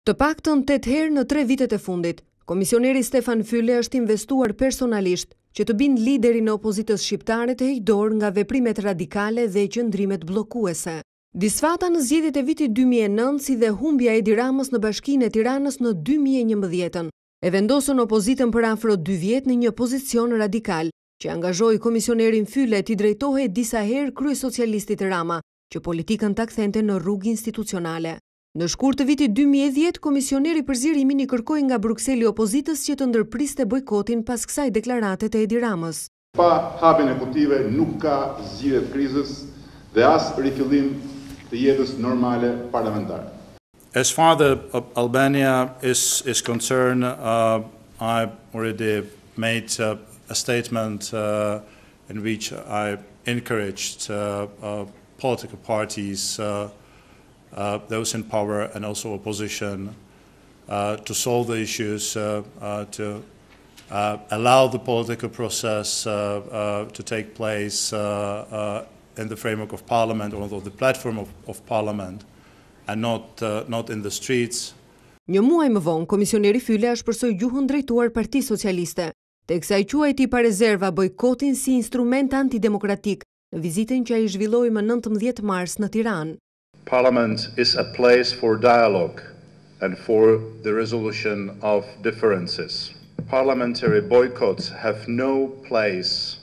Të paktën 8 herë në 3 vitet e fundit, komisioneri Stefan Füle është investuar personalisht që të bindë liderin e opozitës shqiptare të heqë dorë nga veprimet radikale dhe qëndrimet bllokuese. Disfata në zgjedhjet e vitit 2009 si dhe humbja e Edi Ramës në Bashkinë e Tiranës në 2011 e vendosën opozitën për afro 2 vjet në një pozicion radikal, që angazhoi komisionerin Füle t'i drejtohej disa herë kryesocialistit Rama, që politikën ta kthente në rrugë institucionale. Në shkurt të vitit 2010, komisioneri për zgjerimin i kërkoi nga Brukseli opozitës që të ndërpriste bojkotin pas kësaj deklarate të Edi Ramës. Pa hapjen e kutive nuk ka zgjidhje të krizës dhe as rifillim të jetës normale parlamentare. As far as Albania is concerned, I already made a statement in which I encouraged political parties, those in power and also opposition, to solve the issues, to allow the political process to take place in the framework of Parliament or the platform of Parliament, and not in the streets. Një muaj më vonë, komisioneri Füle shpresoi gjuhën drejtuar Partisë Socialiste, teksa i quajti pa rezerva bojkotin si instrument antidemokratik në vizitën që ai zhvilloi më 19 mars në Tiranë. Parliament is a place for dialogue and for the resolution of differences. Parliamentary boycotts have no place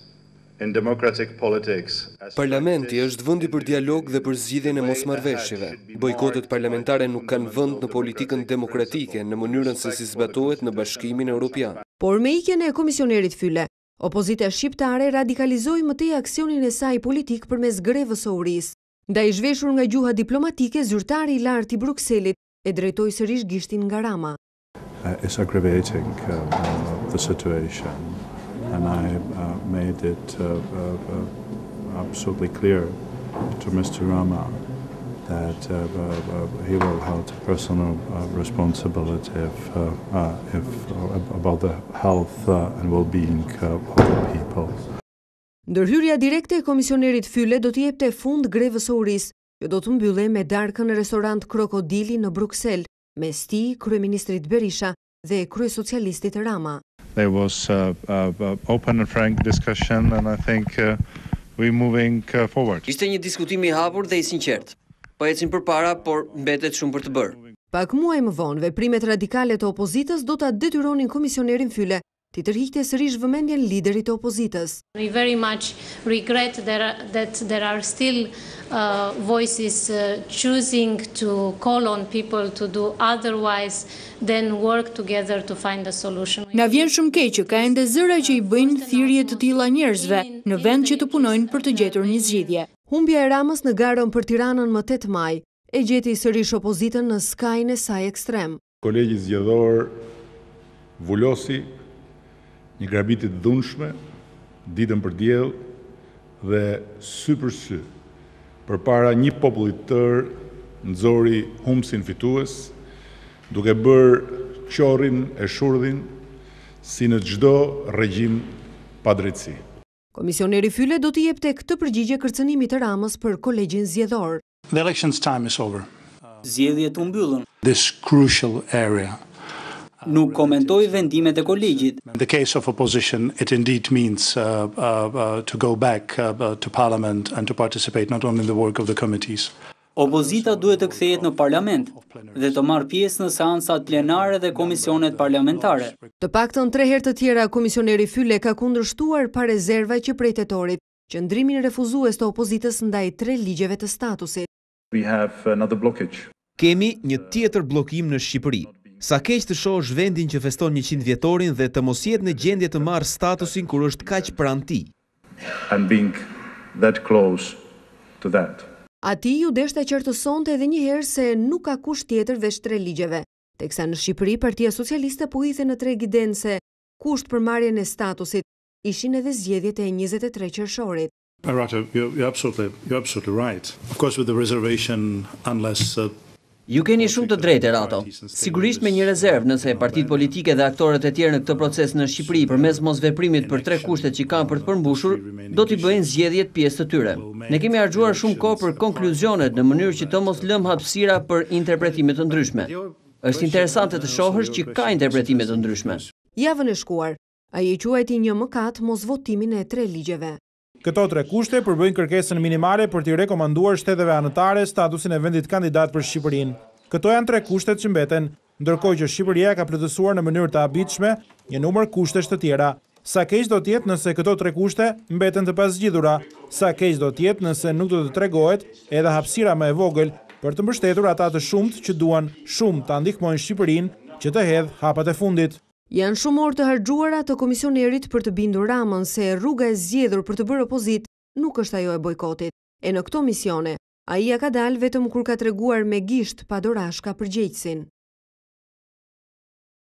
in democratic politics. Parlamenti është vendi për dialog dhe për zgjidhjen e mosmarrëveshjeve. Bojkotet parlamentare nuk kanë vend në politikën demokratike në mënyrën se si zbatohet në Bashkimin Evropian. Por me ikjen e komisionerit Füle, opozita shqiptare radikalizoi më tej aksionin e saj politik përmes grevës së urisë. Ndaj zhveshur nga gjuha diplomatike, zyrtari i lartë i Brukselit e drejtoi sërish gishtin nga Rama. It's aggravating the situation, and I made it absolutely clear to Mr. Rama that he will have personal responsibility about the health and well-being of the people. Ndërhyrja direkte e komisionerit Füle do t'i jepte fund grevës së urisë, që do të mbyllej me darkën në restorant Krokodili në Bruksel, mes tij, kryeministrit Berisha dhe kryesocialistit Rama. There was open and frank discussion, and I think we're moving forward. Ishte një diskutim i hapur dhe i sinqert. Po ecim përpara, por mbetet shumë për të bërë. Pak muaj më vonë, veprimet radikale të opozitës do ta detyronin komisionerin Füle të tërhiqte sërish vëmendjen liderit të opozitës. We very much regret that there are still voices choosing to call on people to do otherwise than work together to find a solution. Na vjen shumë keq që ka ende zëra që i bëjnë thirrje të tilla njerëzve në vend që të punojnë për të gjetur një zgjidhje. Humbja e Ramës në garën për Tiranën më 8 maj e gjeti sërish opozitën në skajin e saj ekstrem. Kolegji zgjedhor vulosi një grabitje të dhunshme, ditën për diell dhe sy për sy, përpara një populli të tërë nxori humbsin fitues, duke bërë qorrin e shurdhin si në çdo regjim pa drejtësi. Komisioneri Füle do t'i jepte këtë përgjigje kërcënimit të Ramës për kolegjin zgjedhor. The election's time is over. Zgjedhjet u mbyllën. This crucial area. Nuk komentoi vendimet e kolegjit. In the case of opposition, it indeed means to go back to Parliament and to participate not only in the work of the committees. Opozita duhet të kthehet në parlament dhe të marrë pjesë në seancat plenare dhe komisionet parlamentare. Të paktën 3 herë të tjera komisioneri Füle ka kundërshtuar pa rezerva që prej tetorit qëndrimin refuzues të opozitës ndaj 3 ligjeve të statusit. We have another blockage. Kemi një tjetër bllokim në Shqipëri. Sa keq të shohësh vendin që feston 100 vjetorin dhe të mos jetë në gjendje të marrë statusin kur është kaq pranë tij. And being that close to that. Ati ju deshta qartësonte edhe një herë se nuk ka kusht tjetër veç 3 ligjeve, teksa në Shqipëri Partia Socialiste po hithe në treg iden se kusht për marrjen e statusit ishin edhe zgjedhjet e 23 qershorit. Arata, you're absolutely right. Of course, with the reservation, unless Ju keni shumë të drejtë, Rato. Sigurisht me një rezervë, nëse partitë politike dhe aktorët e tjerë në këtë proces në Shqipëri përmes mosveprimit për 3 kushtet që kanë për të përmbushur, do t'i bëjnë zgjedhjet pjesë të tyre. Ne kemi harxuar shumë kohë për konkluzionet në mënyrë që të mos lëm hapësira për interpretime të ndryshme. Është interesante të shohësh që ka interpretime të ndryshme. Javën e shkuar, ai e quajti një mëkat mos votimin e 3 ligjeve. Këto 3 kushte përbëjnë kërkesën minimale për t'i rekomanduar shteteve anëtare statusin e vendit kandidat për Shqipërinë. Këto janë 3 kushtet që mbeten, ndërkohë që Shqipëria ka plotësuar në mënyrë të habitshme një numër kushtesh të tjera. Sa keq do t'jetë nëse këto 3 kushte mbeten të pasgjidhura, sa keq do t'jetë nëse nuk do të tregohet edhe hapësira më e vogël për të mbështetur ata të shumt që duan shumë ta ndihmojnë Shqipërinë që të hedh hapat e fundit. Janë shumë orë të harxuara të komisionerit për të bindur Ramën se rruga e zgjedhur për të bërë opozit nuk është ajo e bojkotit. E në këto misione, ai ja ka dalë vetëm kur ka treguar me gisht pa dorashka përgjegjësin.